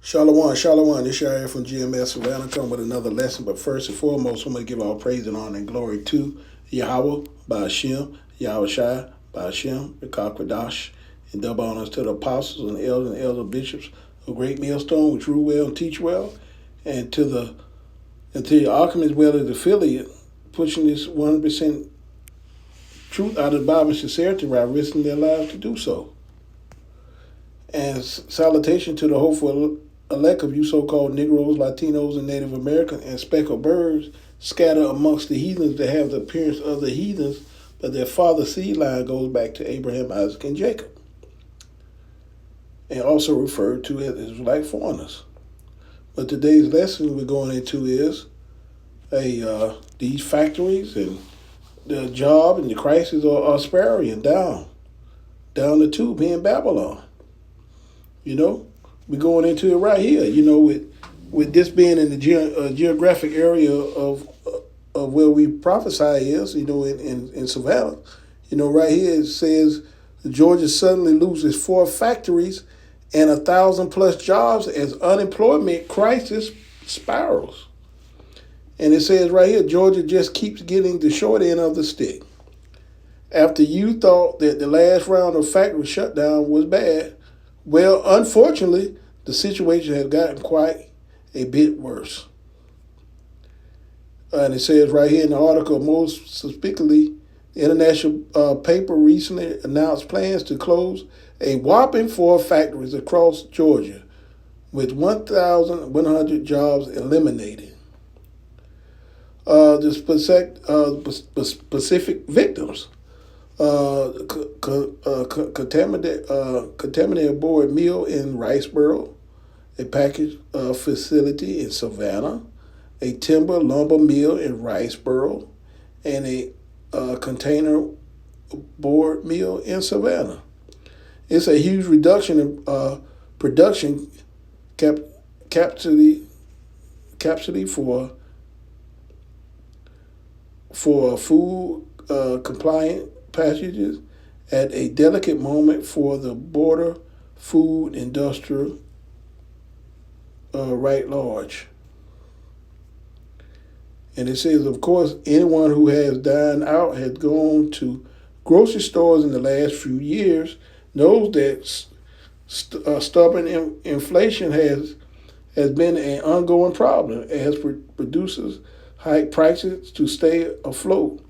Shalom, shalom. This Shia from GMS Savannah come with another lesson. But first and foremost, I'm going to give all praise and honor and glory to Yahweh, Ba'ashem, Yahweh Shai, Ba'ashem, Rekakwadash, and double honors to the apostles and elder bishops of Great Millstone, which rule well and teach well, and to the alchemists, well as affiliate, pushing this 100% truth out of the Bible and sincerity while risking their lives to do so. And salutation to the hopeful elect of you so-called Negroes, Latinos, and Native Americans and speckled birds scattered amongst the heathens that have the appearance of the heathens, but their father's seed line goes back to Abraham, Isaac, and Jacob, and also referred to as Israelite foreigners. But today's lesson we're going into is these factories and the job and the crisis are spiraling down the tube here in Babylon. We're going into it right here. With this being in the geographic area of where we prophesy is, in Savannah, right here it says Georgia suddenly loses 4 factories and 1,000+ jobs as unemployment crisis spirals. And it says right here, Georgia just keeps getting the short end of the stick. After you thought that the last round of factory shutdown was bad, well, unfortunately, the situation has gotten quite a bit worse. And it says right here in the article, most suspiciously, the international paper recently announced plans to close a whopping 4 factories across Georgia, with 1,100 jobs eliminated. The specific victims. Contaminated board mill in Riceboro, a package facility in Savannah, a timber lumber mill in Riceboro, and a container board mill in Savannah. It's a huge reduction in production capacity for food compliant passages at a delicate moment for the border food industrial right large. And it says, of course, anyone who has dined out, has gone to grocery stores in the last few years, knows that stubborn inflation has been an ongoing problem as producers hike prices to stay afloat,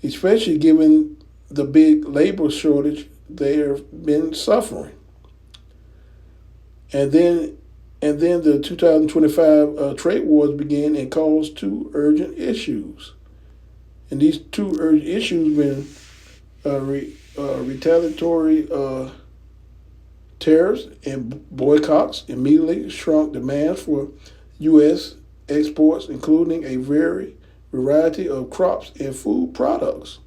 especially given the big labor shortage they've been suffering. And then the 2025 trade wars began and caused 2 urgent issues. And these 2 urgent issues been retaliatory tariffs and boycotts immediately shrunk demand for U.S. exports, including a variety of crops and food products.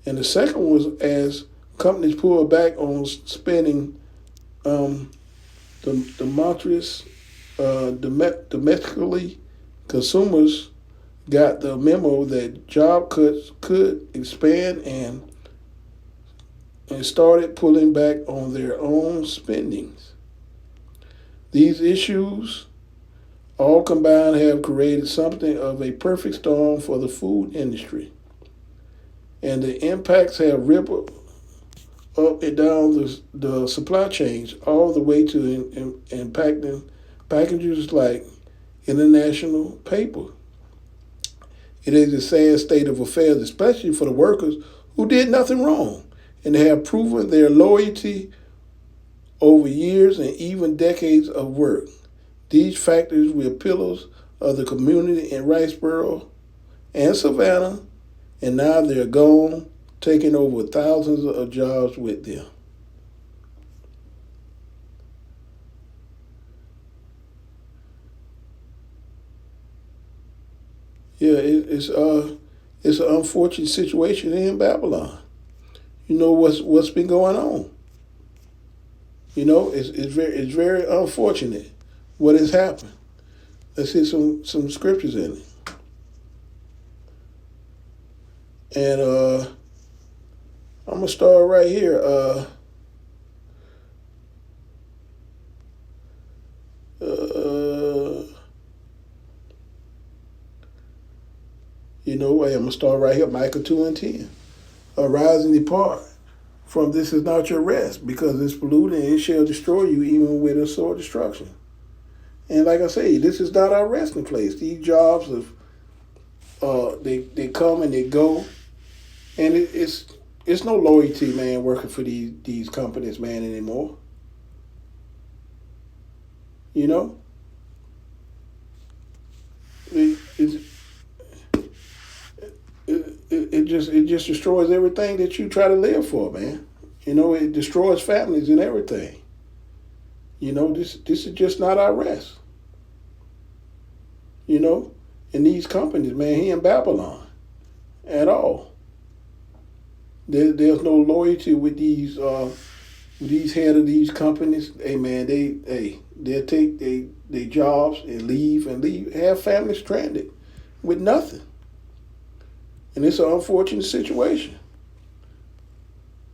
And the second was as companies pulled back on spending, domestically, consumers got the memo that job cuts could expand and started pulling back on their own spendings. These issues all combined have created something of a perfect storm for the food industry. And the impacts have rippled up and down the supply chains, all the way to impacting packages like international paper. It is a sad state of affairs, especially for the workers who did nothing wrong and have proven their loyalty over years and even decades of work. These factories were pillars of the community in Riceboro and Savannah, and now they're gone, taking over thousands of jobs with them. Yeah, it's an unfortunate situation in Babylon. You know what's been going on. It's very unfortunate what has happened. Let's hit some scriptures in it. And I'm gonna start right here. Hey, I'm gonna start right here, Micah 2:10. Arise and depart from this is not your rest, because it's polluted and it shall destroy you even with a sword destruction. And like I say, this is not our resting place. These jobs they come and they go, and it's no loyalty, man, working for these companies, man, anymore. You know, it, it, it just destroys everything that you try to live for, man. It destroys families and everything. This is just not our rest. You know, and these companies, man, here in Babylon, at all. There's no loyalty with these head of these companies. Hey, man, they'll take they jobs and leave have families stranded with nothing. And it's an unfortunate situation.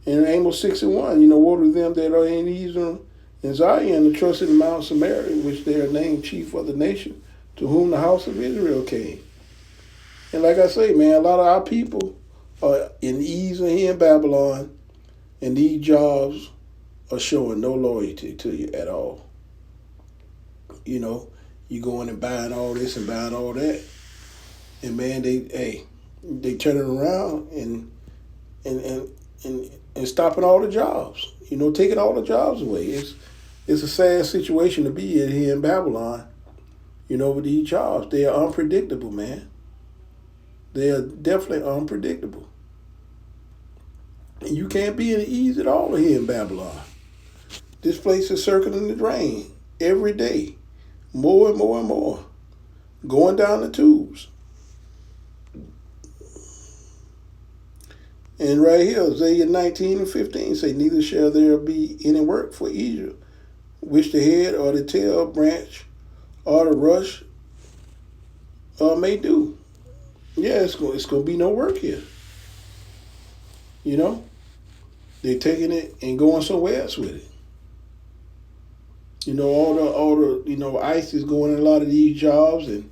In Amos 6:1, woe to them that are in Israel and Zion, and trusted in Mount Samaria, which they are named chief of the nation, to whom the house of Israel came. And like I say, man, a lot of our people are in ease here in Babylon, and these jobs are showing no loyalty to you at all. You going and buying all this and buying all that, and man, they turning around and stopping all the jobs. Taking all the jobs away. It's a sad situation to be in here in Babylon. With these jobs, they are unpredictable, man. They are definitely unpredictable. And you can't be in ease at all here in Babylon. This place is circling the drain every day, more and more and more, going down the tubes. And right here, Isaiah 19:15 say, neither shall there be any work for Egypt, which the head or the tail branch or the rush may do. Yeah, it's going to be no work here. They're taking it and going somewhere else with it. All the ICE is going in a lot of these jobs and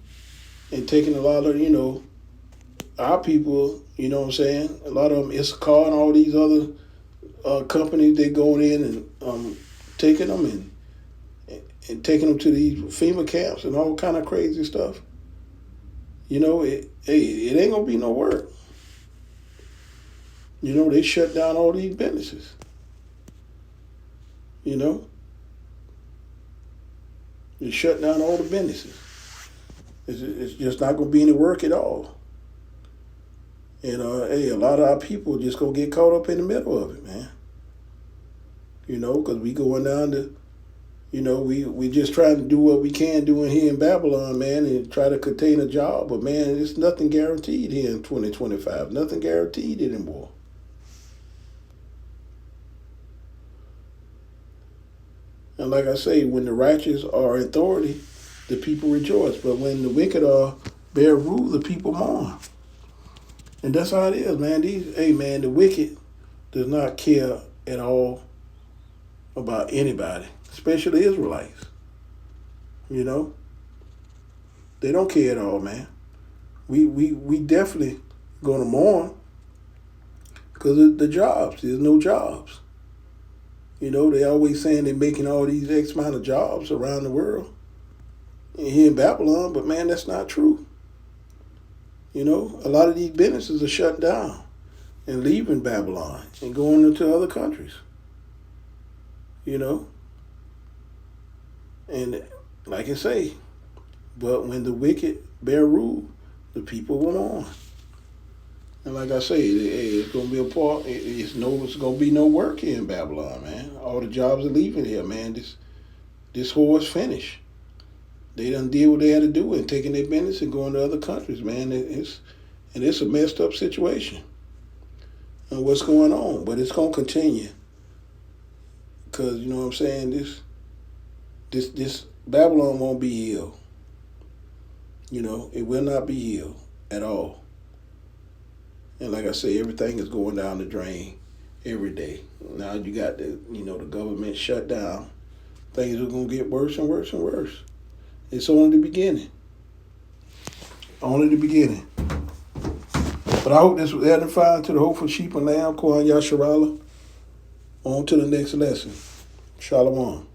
taking a lot of, our people, what I'm saying? A lot of them, Issachar and all these other companies, they going in and taking them and taking them to these FEMA camps and all kind of crazy stuff. It ain't gonna be no work. They shut down all these businesses. They shut down all the businesses. It's just not gonna be any work at all. And a lot of our people just gonna get caught up in the middle of it, man. Because we going down to, we just trying to do what we can do in here in Babylon, man, and try to contain a job. But man, it's nothing guaranteed here in 2025. Nothing guaranteed anymore. And like I say, when the righteous are in authority, the people rejoice. But when the wicked bear rule, the people mourn. And that's how it is, man. The wicked does not care at all about anybody, especially Israelites. They don't care at all, man. We definitely going to mourn because of the jobs. There's no jobs. They always saying they're making all these X amount of jobs around the world and here in Babylon, but man, that's not true. A lot of these businesses are shut down and leaving Babylon and going into other countries. And like I say, but when the wicked bear rule, the people will mourn. And like I say, it's gonna be a part. It's gonna be no work here in Babylon, man. All the jobs are leaving here, man. This whore's finished. They done did what they had to do and taking their business and going to other countries, man. It's a messed up situation. And what's going on, but it's gonna continue. Cause you know what I'm saying. This Babylon won't be healed. It will not be healed at all. And like I say, everything is going down the drain every day. Now you got the government shut down. Things are gonna get worse and worse and worse. It's only the beginning. Only the beginning. But I hope this was edifying to the hopeful sheep and lamb, Kohan Yasharala. On to the next lesson. Shalom.